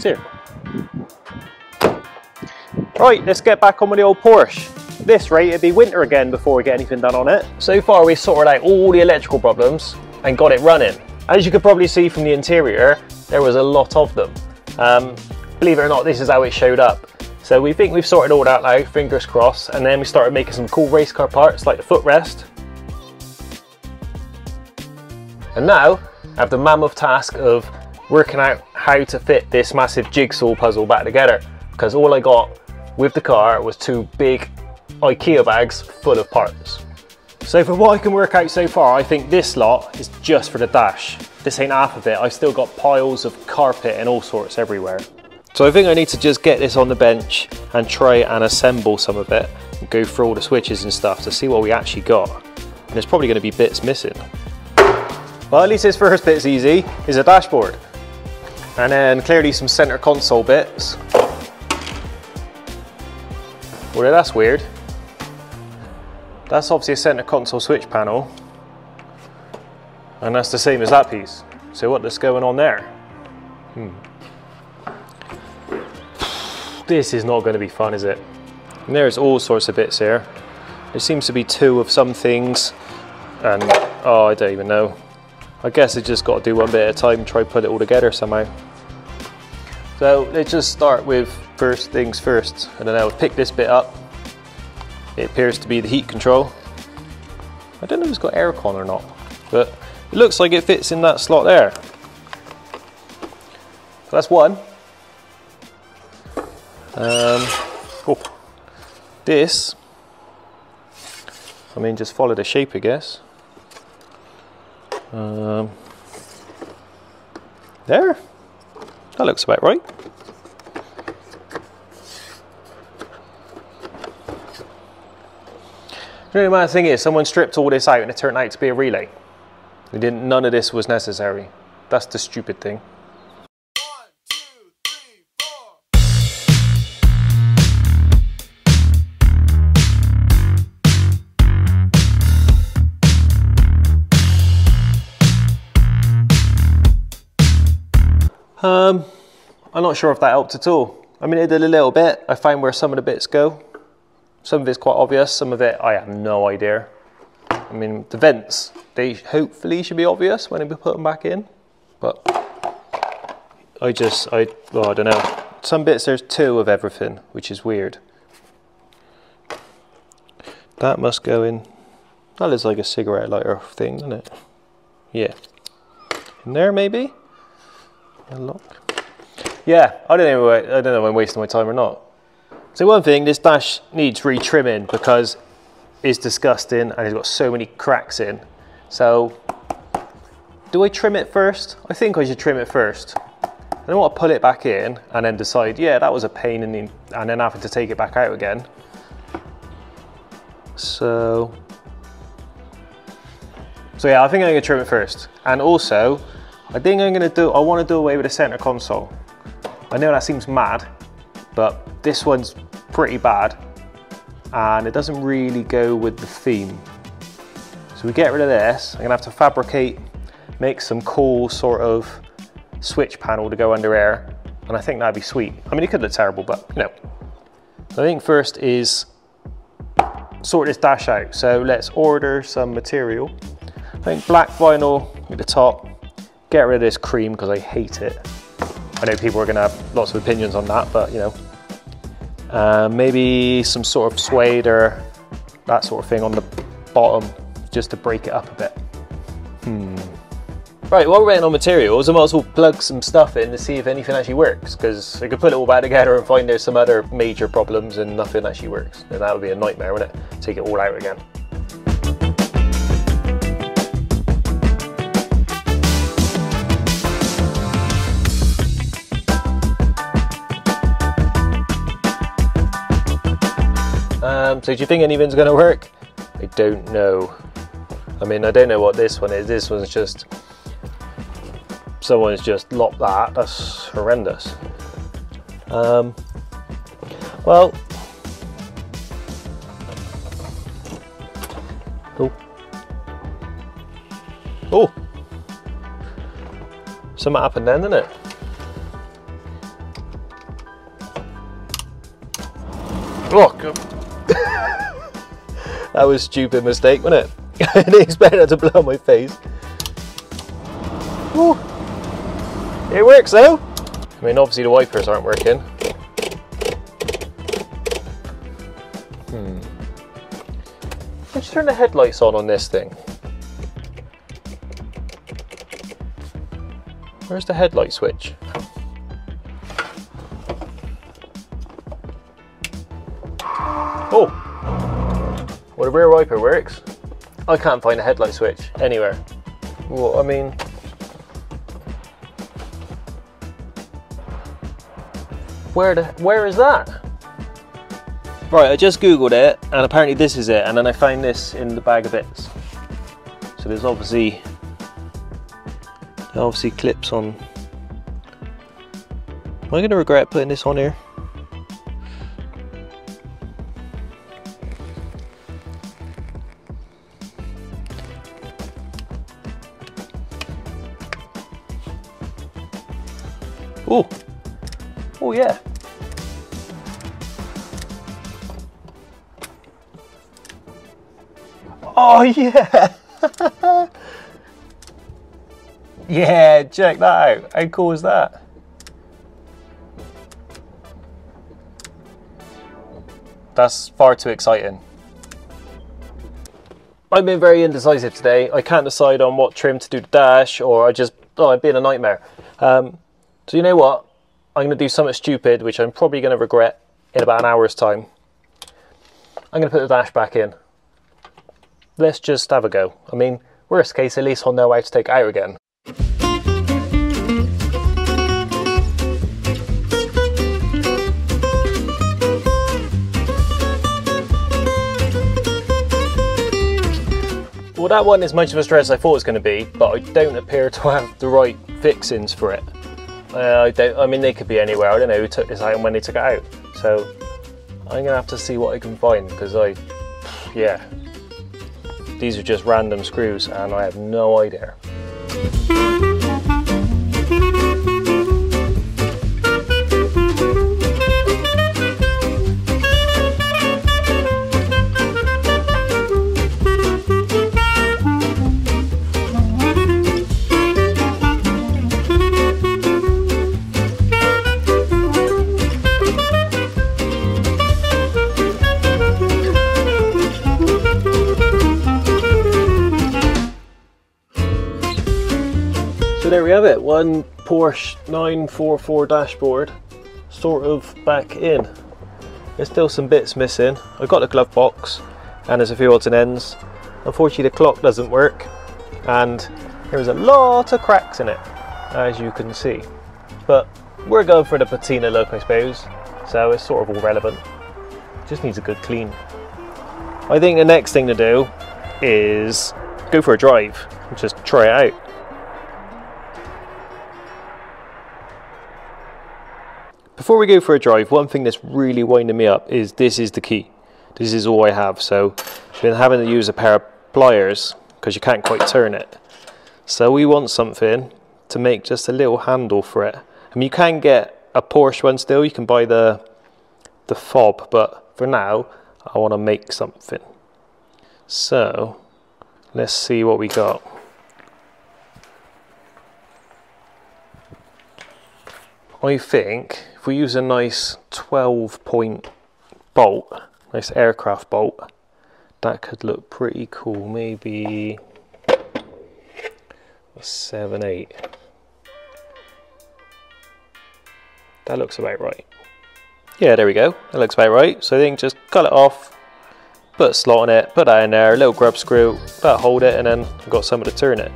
what's here. Right, let's get back on with the old Porsche. At this rate, it'd be winter again before we get anything done on it. So far, we've sorted out all the electrical problems and got it running. As you could probably see from the interior, there was a lot of them. Believe it or not, this is how it showed up. So we think we've sorted all that out, fingers crossed, and then we started making some cool race car parts like the footrest. And now I have the mammoth task of working out how to fit this massive jigsaw puzzle back together, because all I got with the car was 2 big IKEA bags full of parts. So from what I can work out so far, I think this lot is just for the dash. This ain't half of it. I've still got piles of carpet and all sorts everywhere. So I think I need to just get this on the bench and try and assemble some of it and go through all the switches and stuff to see what we actually got. And there's probably going to be bits missing. Well, at least this first bit's easy, is a dashboard. And then clearly some center console bits. Well, that's weird. That's obviously a center console switch panel. And that's the same as that piece. So what's going on there? This is not going to be fun, is it? And there's all sorts of bits here. There seems to be 2 of some things. And, oh, I don't even know. I guess I just got to do one bit at a time and try to put it all together somehow. So let's just start with first things first. And then I'll pick this bit up. It appears to be the heat control. I don't know if it's got aircon or not, but it looks like it fits in that slot there. So that's one. This, I mean, just follow the shape, I guess. There, that looks about right. The only matter thing is, someone stripped all this out and it turned out to be a relay. None of this was necessary. That's the stupid thing. 1, 2, 3, 4. I'm not sure if that helped at all. I mean, it did a little bit. I found where some of the bits go. Some of it's quite obvious, some of it I have no idea. I mean, the vents, they hopefully should be obvious when we put them back in, but I don't know. Some bits there's 2 of everything, which is weird. That must go in. That looks like a cigarette lighter thing, doesn't it? Yeah. In there maybe? Unlock. Yeah, I don't know if I'm wasting my time or not. So one thing, this dash needs re-trimming because it's disgusting and it's got so many cracks in. So, do I trim it first? I think I should trim it first. I don't want to pull it back in and then decide, yeah, that was a pain and then having to take it back out again. So yeah, I think I'm going to trim it first. And also, I want to do away with the center console. I know that seems mad, but this one's pretty bad and it doesn't really go with the theme. So we get rid of this. I'm gonna have to fabricate, make some cool sort of switch panel to go under there, and I think that'd be sweet. I mean, it could look terrible, but you know. So I think first is sort this dash out. So let's order some material. I think black vinyl at the top. Get rid of this cream because I hate it. I know people are gonna have lots of opinions on that, but you know. Maybe some sort of suede or that sort of thing on the bottom, just to break it up a bit. Right, while we're waiting on materials, I might as well plug some stuff in to see if anything actually works, because I could put it all back together and find there's some other major problems and nothing actually works. And that would be a nightmare, wouldn't it? Take it all out again. So do you think anything's going to work? I don't know. I mean, I don't know what this one is. This one's just... Someone's just lopped that. That's horrendous. Well... Oh. Oh! Something happened then, didn't it? Oh, God. That was a stupid mistake, wasn't it? I didn't expect that to blow on my face. Ooh. It works though. I mean, obviously the wipers aren't working. Let's turn the headlights on this thing. Where's the headlight switch? Oh! Well, the rear wiper works. I can't find a headlight switch anywhere. Well, I mean... Where is that? Right, I just googled it and apparently this is it, and then I found this in the bag of bits. So there's obviously clips on. Am I going to regret putting this on here? Oh, oh yeah. Oh yeah! Yeah, check that out. How cool is that? That's far too exciting. I've been very indecisive today. I can't decide on what trim to do the dash, or it'd been a nightmare. So you know what? I'm going to do something stupid, which I'm probably going to regret in about an hour's time. I'm going to put the dash back in. Let's just have a go. I mean, worst case, at least I'll know how to take it out again. Well, that wasn't as much of a stress as I thought it was going to be, but I don't appear to have the right fixings for it. I mean, they could be anywhere. I don't know who took this out and when they took it out. So I'm going to have to see what I can find, because yeah. These are just random screws and I have no idea. There we have it, one Porsche 944 dashboard sort of back in. There's still some bits missing. I've got the glove box and there's a few odds and ends. Unfortunately the clock doesn't work and there's a lot of cracks in it, as you can see. But we're going for the patina look, I suppose, so it's sort of all relevant. Just needs a good clean. I think the next thing to do is go for a drive and just try it out. Before we go for a drive, one thing that's really winding me up is this is the key. This is all I have, so I've been having to use a pair of pliers because you can't quite turn it. So we want something to make just a little handle for it. I mean, you can get a Porsche one still, you can buy the fob, but for now I want to make something. So let's see what we got. I think if we use a nice 12-point bolt, nice aircraft bolt, that could look pretty cool. Maybe a 7, 8. That looks about right. Yeah, there we go. That looks about right. So I think just cut it off, put a slot on it, put that in there, a little grub screw, that hold it, and then I've got somewhere to turn it.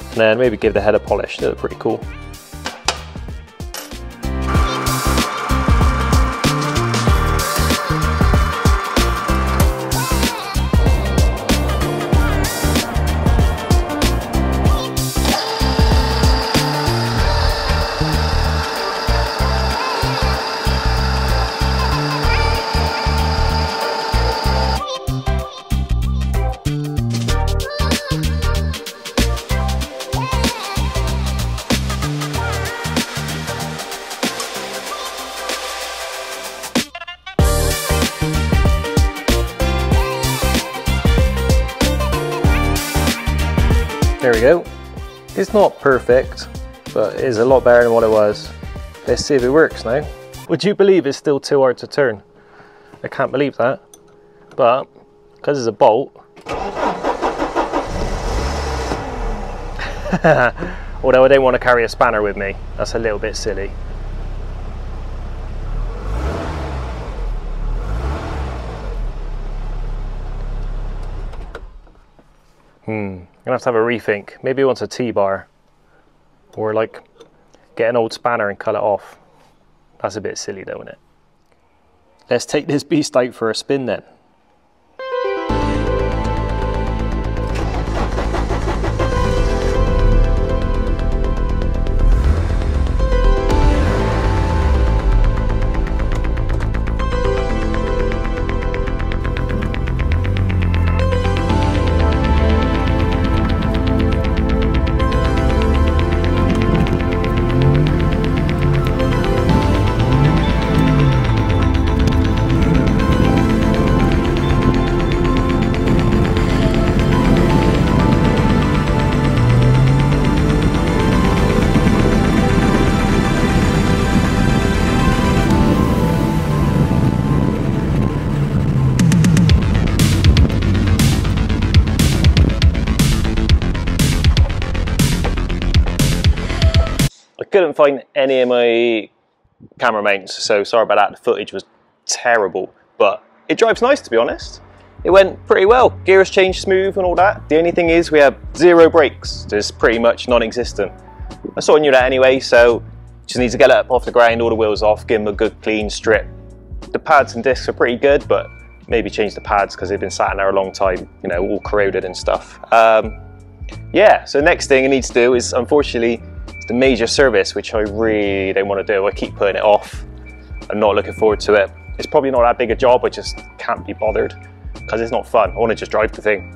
And then maybe give the head a polish. That look pretty cool. There we go. It's not perfect, but it is a lot better than what it was. Let's see if it works now. Would you believe it's still too hard to turn? I can't believe that. But, because it's a bolt, although I don't want to carry a spanner with me, that's a little bit silly. I'm gonna have to have a rethink. Maybe it wants a T-bar, or like get an old spanner and cut it off. That's a bit silly though, isn't it? Let's take this beast out for a spin then. Couldn't find any of my camera mounts, so sorry about that. The footage was terrible, but it drives nice, to be honest. It went pretty well. Gears changed smooth and all that. The only thing is we have 0 brakes. It's pretty much non-existent. I sort of knew that anyway, so just need to get it up off the ground, all the wheels off, give them a good clean strip. The pads and discs are pretty good, but maybe change the pads because they've been sat in there a long time, you know, all corroded and stuff. Yeah, so next thing I need to do is, unfortunately, the major service, which I really don't want to do. I keep putting it off. I'm not looking forward to it. It's probably not that big a job, I just can't be bothered because it's not fun. I want to just drive the thing.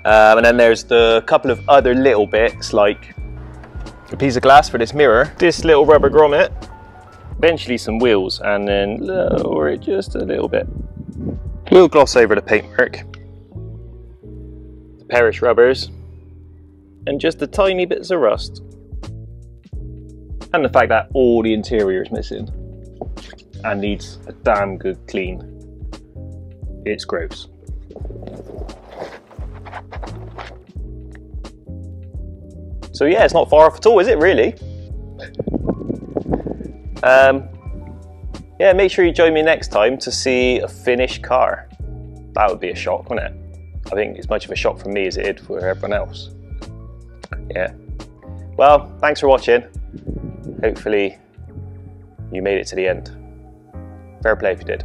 And then there's the couple of other little bits, like a piece of glass for this mirror, this little rubber grommet, eventually some wheels, and then lower it just a little bit. We'll gloss over the paintwork, the perish rubbers, and just the tiny bits of rust. And the fact that all the interior is missing and needs a damn good clean. It's gross. So yeah, it's not far off at all, is it really? Yeah, make sure you join me next time to see a finished car. That would be a shock, wouldn't it? I think it's much of a shock for me as it did for everyone else. Yeah. Well, thanks for watching. Hopefully you made it to the end. Fair play if you did.